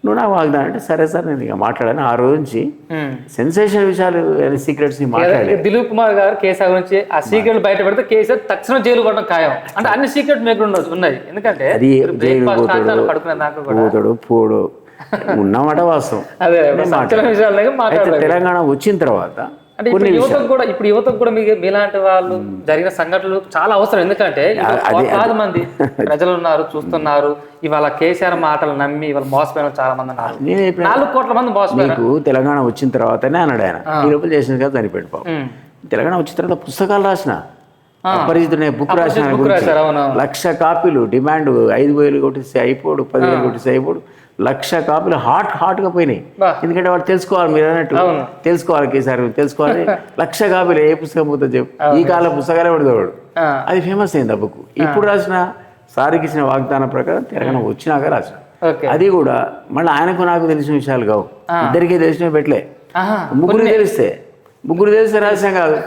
నువ్వు నాకు వాగ్దానం అంటే సరే సార్ నేను ఇక మాట్లాడాను. ఆ రోజు నుంచి సెన్సేషన్ విషయాలు సీక్రెట్స్ మాట్లాడాలి. దిలీప్ కుమార్ గారు కేసీఆర్ గురించి ఆ సీక్రెట్ బయట పెడితే కేసీఆర్ తక్షణం జైలు పడడం ఖాయం. అంటే అన్ని సీక్రెట్ మీకు ఉన్నాయి, ఎందుకంటే అది జైలు పడుకునే దాకా కూడా పోతాడు పోడు ఉన్నమాట వాస్తవం. అదే విషయాలు అయితే తెలంగాణ వచ్చిన తర్వాత అంటే ఇప్పుడు యువతకు కూడా మీలాంటి వాళ్ళు జరిగిన సంఘటనలు చాలా అవసరం. ఎందుకంటే కోట్లాది మంది ప్రజలు ఉన్నారు, చూస్తున్నారు. ఇవాళ కేసీఆర్ మాటలు నమ్మి ఇవాళ మోసపోయిన చాలా మంది ఉన్నారు. 4 కోట్ల మంది మోసపోయారు. తెలంగాణ వచ్చిన తర్వాతనే అన్నాడు ఆయన. ఈ లోపల చేసిన కదా చనిపోయాడు పాపం. తెలంగాణ వచ్చిన తర్వాత పుస్తకాలు రాసిన, అపరిచితునే బుక్ రాసిన, 1,00,000 కాపీలు డిమాండ్. 5,000 కొట్టిస్తే అయిపోడు, 10,000 కొట్టిస్తే అయిపోడు, 1,00,000 కాపీలు హాట్గా పోయినాయి. ఎందుకంటే వాడు తెలుసుకోవాలి, మీరు అన్నట్టు తెలుసుకోవాలి, కేసీఆర్ తెలుసుకోవాలి. 1,00,000 కాపీలు ఏ పుస్తకం పోతుంది చెప్పు. ఈ కాలం పుస్తకాలే పడతాడు. అది ఫేమస్ అయింది ఆ బుక్. ఇప్పుడు రాసిన సారికి ఇచ్చిన వాగ్దానం ప్రకారం తెలంగాణ వచ్చినాక రాసిన. అది కూడా మళ్ళీ ఆయనకు నాకు తెలిసిన విషయాలు కావు, ఇద్దరికీ తెలిసినవి పెట్టలే. ముగ్గురు తెలిస్తే రాసాం కాదు.